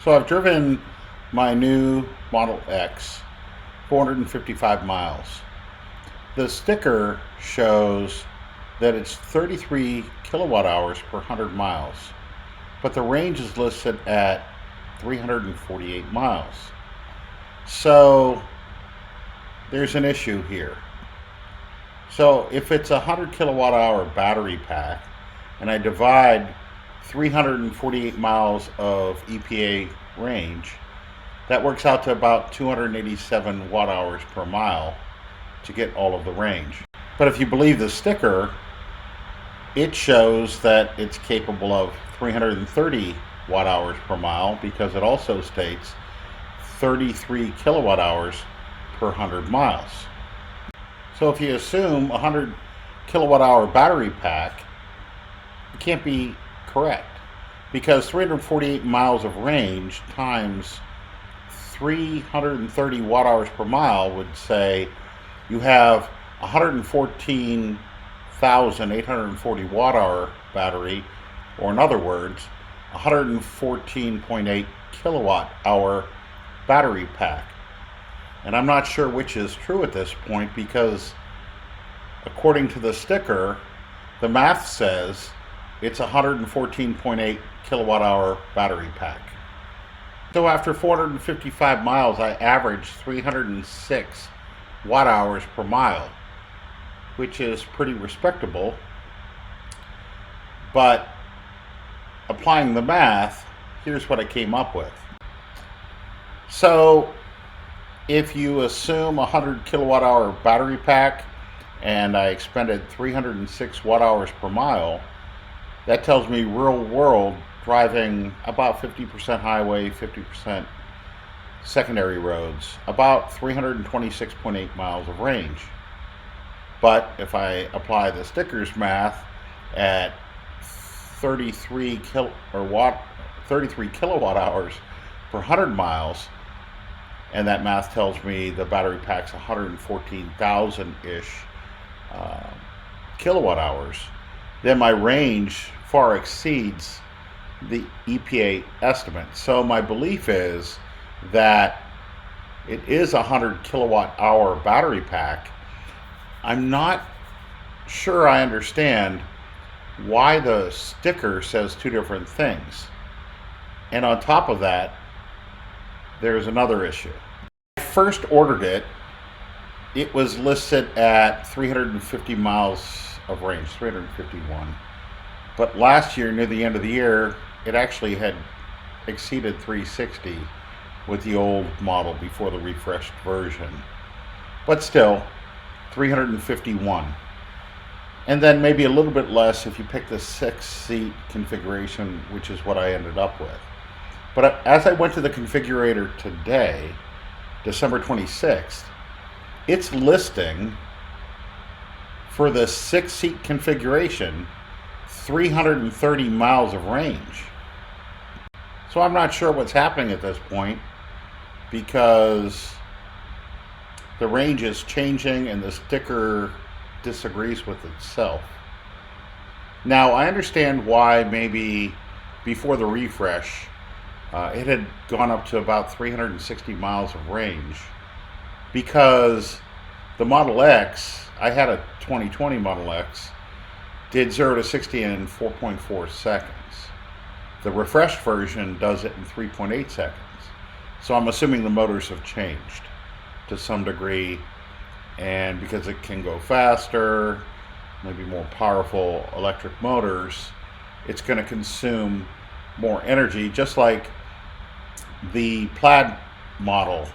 So I've driven my new Model X 455 miles. The sticker shows that it's 33 kilowatt hours per 100 miles, but the range is listed at 348 miles. So there's an issue here. So if it's a 100 kilowatt hour battery pack and I divide 348 miles of EPA range, that works out to about 287 watt hours per mile to get all of the range. But if you believe the sticker, it shows that it's capable of 330 watt hours per mile because it also states 33 kilowatt hours per 100 miles. So if you assume a 100 kilowatt hour battery pack, it can't be correct because 348 miles of range times 330 watt hours per mile would say you have 114,840 watt hour battery, or in other words, 114.8 kilowatt hour battery pack. And I'm not sure which is true at this point because according to the sticker, the math says it's 114.8 kilowatt hour battery pack. So after 455 miles, I averaged 306 watt hours per mile, which is pretty respectable. But applying the math, here's what I came up with. So if you assume a 100 kilowatt hour battery pack and I expended 306 watt hours per mile, that tells me real world driving about 50% highway, 50% secondary roads, about 326.8 miles of range. But if I apply the sticker's math at 33 kilowatt hours per 100 miles, and that math tells me the battery pack's 114,000-ish kilowatt hours, then my range far exceeds the EPA estimate. So my belief is that it is a 100 kilowatt hour battery pack. I'm not sure I understand why the sticker says two different things. And on top of that, there's another issue. When I first ordered it, it was listed at 350 miles of range, 351. But last year, near the end of the year, it actually had exceeded 360 with the old model before the refreshed version. But still, 351. And then maybe a little bit less if you pick the 6-seat configuration, which is what I ended up with. But as I went to the configurator today, December 26th, it's listing for the 6-seat configuration 330 miles of range. So I'm not sure what's happening at this point because the range is changing and the sticker disagrees with itself. Now I understand why maybe before the refresh it had gone up to about 360 miles of range because the Model X, I had a 2020 Model X, did 0 to 60 in 4.4 seconds. The refreshed version does it in 3.8 seconds. So I'm assuming the motors have changed to some degree, and because it can go faster, maybe more powerful electric motors, it's going to consume more energy, just like the Plaid model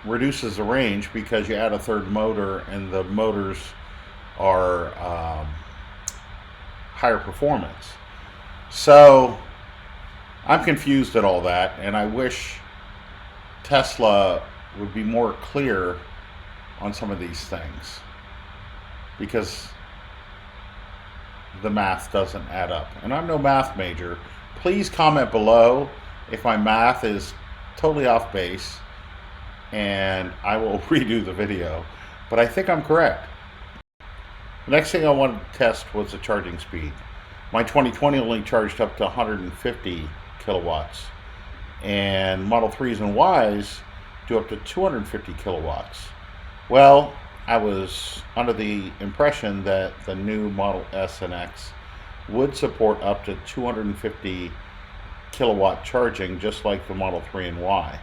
reduces the range because you add a third motor and the motors are higher performance. So I'm confused at all that, and I wish Tesla would be more clear on some of these things because the math doesn't add up. And I'm no math major. Please comment below if my math is totally off base and I will redo the video. But I think I'm correct. The next thing I wanted to test was the charging speed. My 2020 only charged up to 150 kilowatts. and Model 3s and Ys do up to 250 kilowatts. Well, I was under the impression that the new Model S and X would support up to 250 kilowatt charging, just like the Model 3 and Y.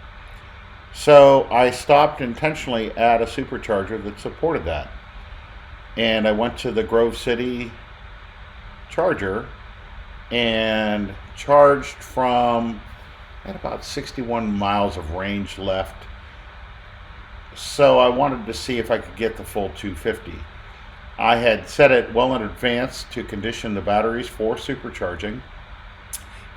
So I stopped intentionally at a supercharger that supported that. And I went to the Grove City charger and charged from, I had about 61 miles of range left. So I wanted to see if I could get the full 250. I had set it well in advance to condition the batteries for supercharging,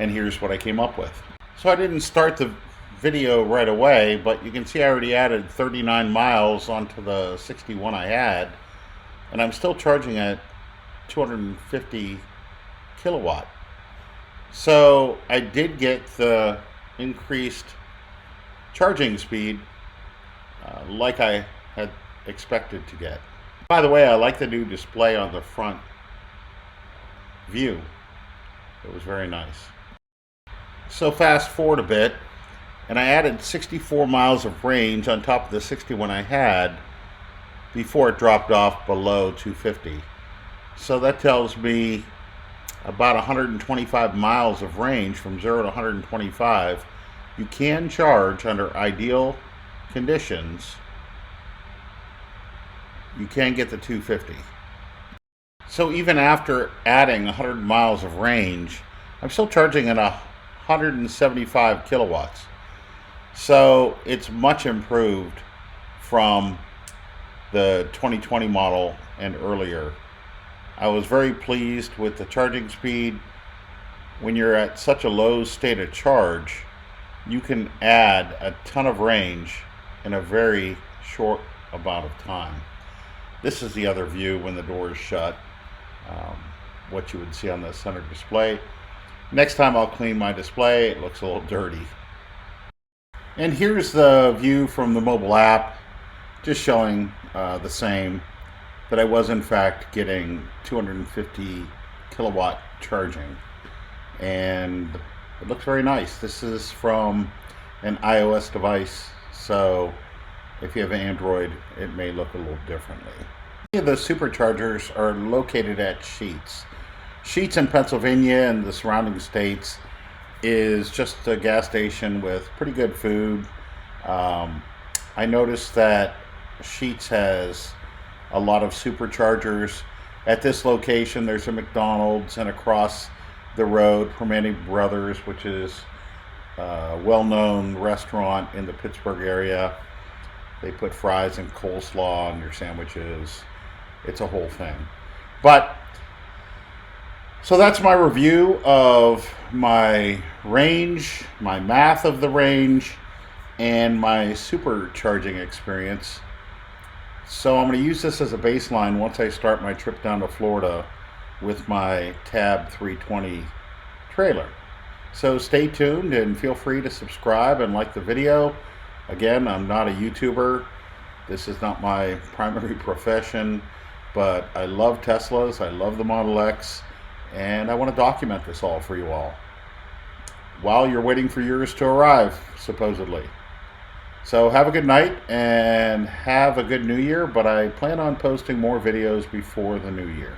and here's what I came up with. So I didn't start the video right away, but you can see I already added 39 miles onto the 61 I had, and I'm still charging at 250 kilowatt. So I did get the increased charging speed like I had expected to get. By the way, I like the new display on the front view. It was very nice. So fast forward a bit, and I added 64 miles of range on top of the 61 I had before it dropped off below 250. So that tells me about 125 miles of range from 0 to 125. You can charge under ideal conditions. You can get the 250. So even after adding 100 miles of range, I'm still charging at 175 kilowatts. So it's much improved from the 2020 model and earlier. I was very pleased with the charging speed. When you're at such a low state of charge, you can add a ton of range in a very short amount of time. This is the other view when the door is shut, what you would see on the center display. Next time I'll clean my display. It looks a little dirty. And here's the view from the mobile app, just showing the same, that I was in fact getting 250 kilowatt charging, and it looks very nice. This is from an iOS device, so if you have Android, it may look a little differently. Many of the superchargers are located at Sheetz. Sheetz in Pennsylvania and the surrounding states is just a gas station with pretty good food. I noticed that Sheetz has a lot of superchargers. At this location, there's a McDonald's, and across the road, Permane Brothers, which is a well-known restaurant in the Pittsburgh area. They put fries and coleslaw on your sandwiches. It's a whole thing. But so that's my review of my range, my math of the range, and my supercharging experience. So I'm going to use this as a baseline once I start my trip down to Florida with my Tab 320 trailer. So stay tuned and feel free to subscribe and like the video. Again, I'm not a YouTuber. This is not my primary profession, but I love Teslas, I love the Model X, and I want to document this all for you all while you're waiting for yours to arrive, supposedly. So have a good night and have a good new year, but I plan on posting more videos before the new year.